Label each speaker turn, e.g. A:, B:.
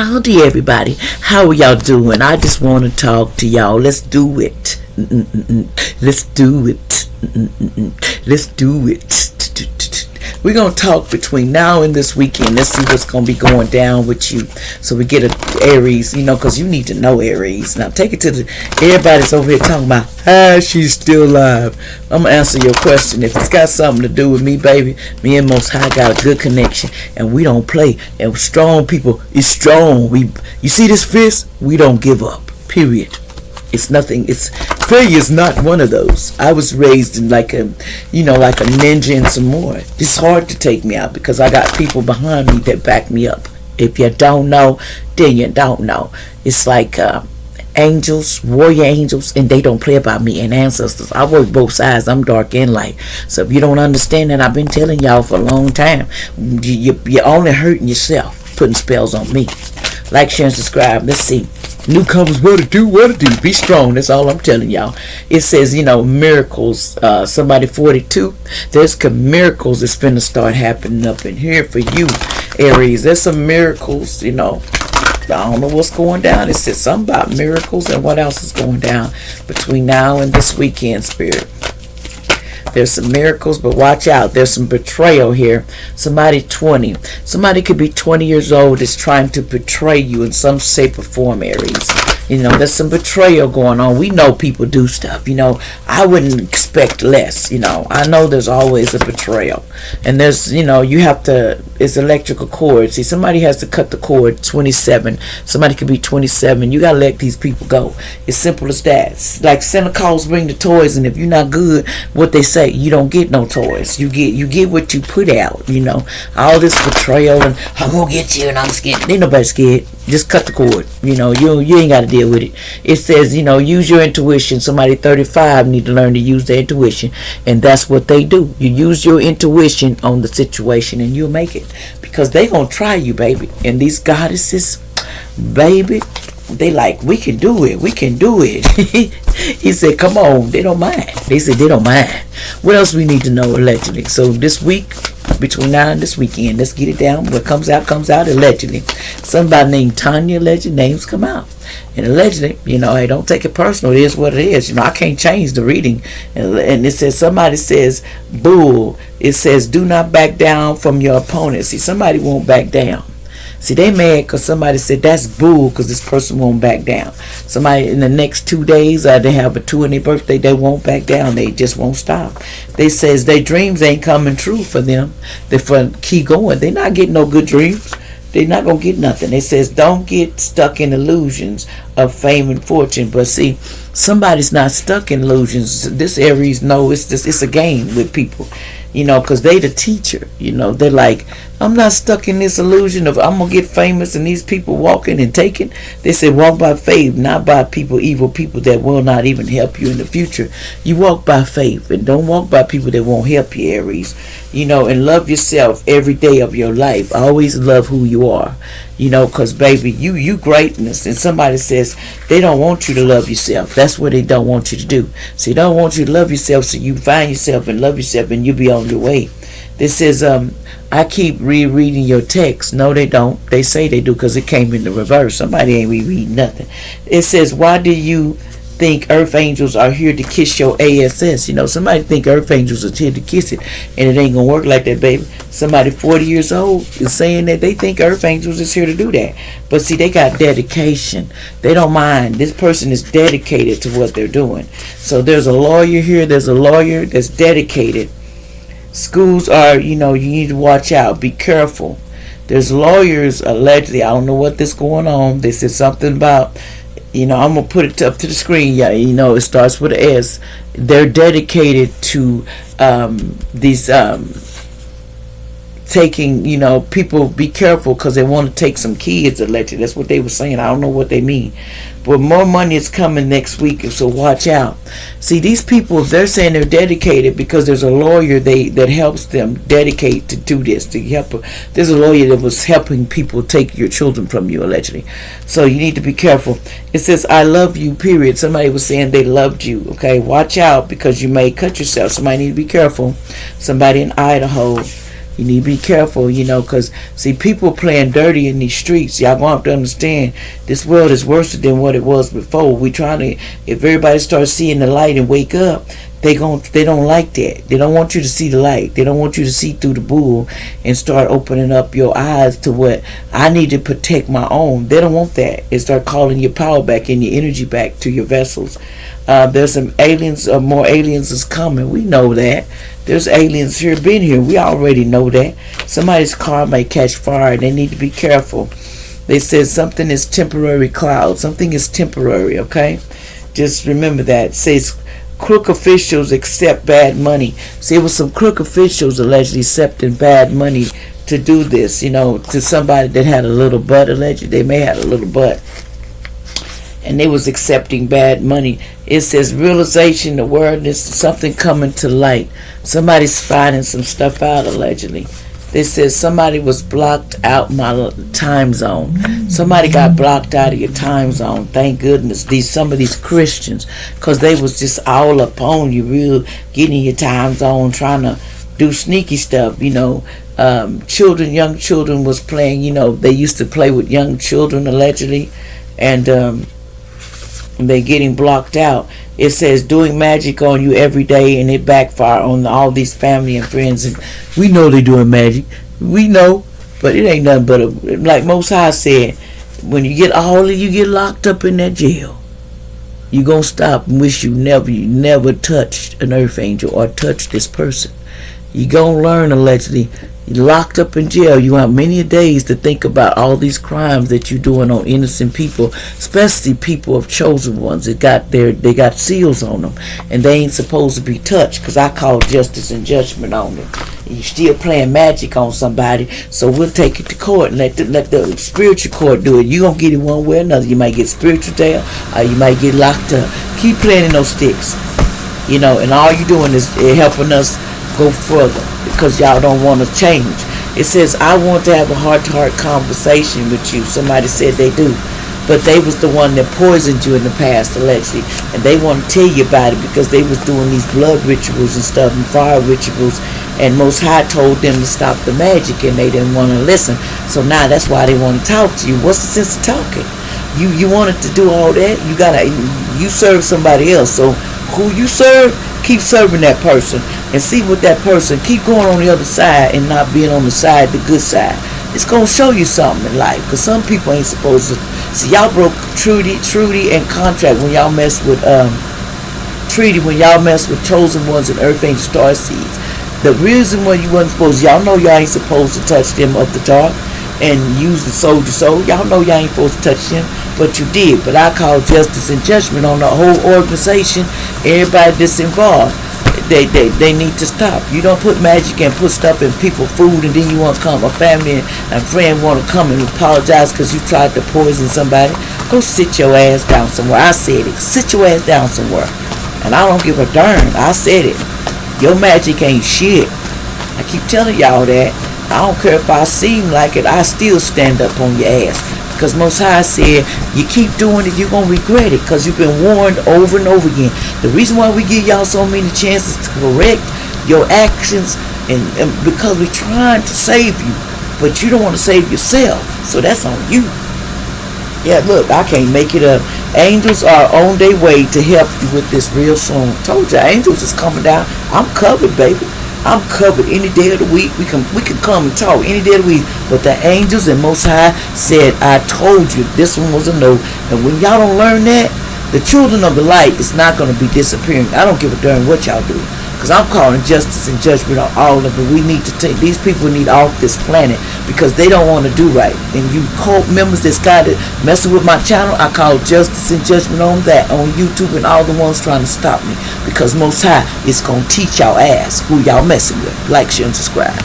A: Howdy, everybody. How are y'all doing? I just want to talk to y'all. Let's do it. Let's do it. Let's do it. We're going to talk between now and this weekend. Let's see what's going to be going down with you. So we get a Aries, because you need to know Aries. Now take it to everybody's over here talking about, she's still alive. I'm going to answer your question. If it's got something to do with me, baby, me and Most High got a good connection. And we don't play. And strong people is strong. You see this fist? We don't give up. Period. It's nothing. Failure is not one of those. I was raised in like a ninja and some more. It's hard to take me out because I got people behind me that back me up. If you don't know, then you don't know. It's like angels, warrior angels, and they don't play about me, and ancestors. I work both sides. I'm dark and light. So if you don't understand that, I've been telling y'all for a long time. You're only hurting yourself putting spells on me. Like, share, and subscribe. Let's see. Newcomers, what to do. Be strong. That's all I'm telling y'all. It says, miracles. Somebody 42. There's miracles that's finna start happening up in here for you, Aries. There's some miracles, I don't know what's going down. It says something about miracles and what else is going down between now and this weekend, Spirit. There's some miracles, but watch out. There's some betrayal here. Somebody 20. Somebody could be 20 years old that's trying to betray you in some shape or form, Aries. There's some betrayal going on. We know people do stuff. I wouldn't expect less. I know there's always a betrayal. And there's, you have to, it's electrical cord. See, somebody has to cut the cord, 27. Somebody could be 27. You got to let these people go. It's simple as that. It's like Santa Claus bring the toys, and if you're not good, what they say, you don't get no toys. You get what you put out. All this betrayal and I'm gonna get you and I'm scared. Ain't nobody scared. Just cut the cord. You ain't got to deal with it. It says, use your intuition. Somebody 35 need to learn to use their intuition, and that's what they do. You use your intuition on the situation, and you'll make it, because they gonna try you, baby. And these goddesses, baby, they like, we can do it. He said, come on. They don't mind. They said they don't mind. What else we need to know, allegedly? So this week, between now and this weekend, let's get it down. What comes out, allegedly. Somebody named Tanya, alleged names come out. And allegedly, hey, don't take it personal. It is what it is. I can't change the reading. And it says, somebody says, bull. It says, do not back down from your opponent. See, somebody won't back down. See, they mad because somebody said that's bull because this person won't back down. Somebody in the next 2 days, they have a 2 on their birthday, they won't back down. They just won't stop. They says their dreams ain't coming true for them. They keep going. They're not getting no good dreams. They're not going to get nothing. It says don't get stuck in illusions of fame and fortune. But see, somebody's not stuck in illusions. This Aries it's a game with people. Because they the teacher. They're like, I'm not stuck in this illusion of I'm going to get famous and these people walking and taking. They say walk by faith, not by evil people that will not even help you in the future. You walk by faith and don't walk by people that won't help you, Aries. And love yourself every day of your life. Always love who you are. Because baby, you greatness. And somebody says they don't want you to love yourself. That's what they don't want you to do. So they don't want you to love yourself, so you find yourself and love yourself and you be on your way. This says, I keep rereading your text. No, they don't. They say they do because it came in the reverse. Somebody ain't rereading nothing. It says, why do you think earth angels are here to kiss your ass? Somebody think earth angels are here to kiss it, and it ain't gonna work like that, baby. Somebody 40 years old is saying that they think earth angels is here to do that. But see, they got dedication. They don't mind. This person is dedicated to what they're doing. So there's a lawyer here. There's a lawyer that's dedicated. Schools are, you need to watch out. Be careful. There's lawyers, allegedly. I don't know what is going on. They said something about, I'm going to put it up to the screen. Yeah, it starts with an S. They're dedicated to these taking, people be careful because they want to take some kids, allegedly. That's what they were saying. I don't know what they mean. But more money is coming next week, so watch out. See, these people, if they're saying they're dedicated because there's a lawyer that helps them dedicate to do this, to help. There's a lawyer that was helping people take your children from you, allegedly. So you need to be careful. It says, I love you, period. Somebody was saying they loved you, okay? Watch out because you may cut yourself. Somebody need to be careful. Somebody in Idaho. You need to be careful, because see, people playing dirty in these streets. Y'all gonna have to understand, this world is worse than what it was before. We trying to, if everybody starts seeing the light and wake up, they don't like that. They don't want you to see the light. They don't want you to see through the bull and start opening up your eyes to what I need to protect my own. They don't want that. It start calling your power back and your energy back to your vessels. There's some aliens, more aliens is coming. We know that. There's aliens here, been here. We already know that. Somebody's car may catch fire. They need to be careful. They said something is temporary cloud. Something is temporary, okay? Just remember that. It says crook officials accept bad money. See, it was some crook officials allegedly accepting bad money to do this, to somebody that had a little butt. Allegedly, they may have a little butt. And they was accepting bad money. It says realization, awareness, something coming to light. Somebody's finding some stuff out, allegedly. They said somebody was blocked out my time zone. Somebody got blocked out of your time zone. Thank goodness. Some of these Christians, because they was just all up on you, real getting your time zone, trying to do sneaky stuff. Young children was playing. They used to play with young children, allegedly, and they're getting blocked out. It says doing magic on you every day, and it backfire on all these family and friends. And we know they're doing magic. We know, but it ain't nothing but like Most High said, when you get locked up in that jail, you gonna stop and wish you never touched an earth angel or touched this person. You gonna learn, allegedly. You're locked up in jail. You have many days to think about all these crimes that you're doing on innocent people, especially people of chosen ones. They got seals on them, and they ain't supposed to be touched. Because I call justice and judgment on them. And you still playing magic on somebody, so we'll take it to court and let the spiritual court do it. You gonna get it one way or another. You might get spiritual jail, or you might get locked up. Keep playing those sticks, and all you doing is helping us go further, because y'all don't want to change. It says, I want to have a heart-to-heart conversation with you. Somebody said they do, but they was the one that poisoned you in the past, allegedly, and they want to tell you about it because they was doing these blood rituals and stuff and fire rituals, and Most High told them to stop the magic, and they didn't want to listen. So now that's why they want to talk to you. What's the sense of talking? You wanted to do all that. You serve somebody else. So who you serve, keep serving that person and see what that person, keep going on the other side and not being on the side, the good side. It's going to show you something in life, because some people ain't supposed to. See, y'all broke treaty and contract when y'all mess with treaty, when y'all mess with chosen ones and earth angel star seeds. The reason why you wasn't supposed, y'all know y'all ain't supposed to touch them up the top and use the soldier soul. Y'all know y'all ain't supposed to touch them, but you did. But I call justice and judgment on the whole organization, everybody that's involved. They need to stop. You don't put magic and put stuff in people's food, and then you want to come, a family and friend want to come and apologize because you tried to poison somebody. Go sit your ass down somewhere. I said it. Sit your ass down somewhere. And I don't give a darn. I said it. Your magic ain't shit. I keep telling y'all that. I don't care if I seem like it. I still stand up on your ass. Because Most High said, you keep doing it, you're going to regret it. Because you've been warned over and over again. The reason why we give y'all so many chances to correct your actions, and because we're trying to save you. But you don't want to save yourself. So that's on you. Yeah, look, I can't make it up. Angels are on their way to help you with this real soon. Told you, angels is coming down. I'm covered, baby. I'm covered any day of the week. We can come and talk any day of the week. But the angels and Most High said, I told you this one was a no. And when y'all don't learn that, the children of the light is not going to be disappearing. I don't give a darn what y'all do. Because I'm calling justice and judgment on all of it. We need to take, these people need off this planet because they don't want to do right. And you cult members that's got it messing with my channel, I call justice and judgment on that, on YouTube and all the ones trying to stop me. Because Most High is going to teach y'all ass who y'all messing with. Like, share, and subscribe.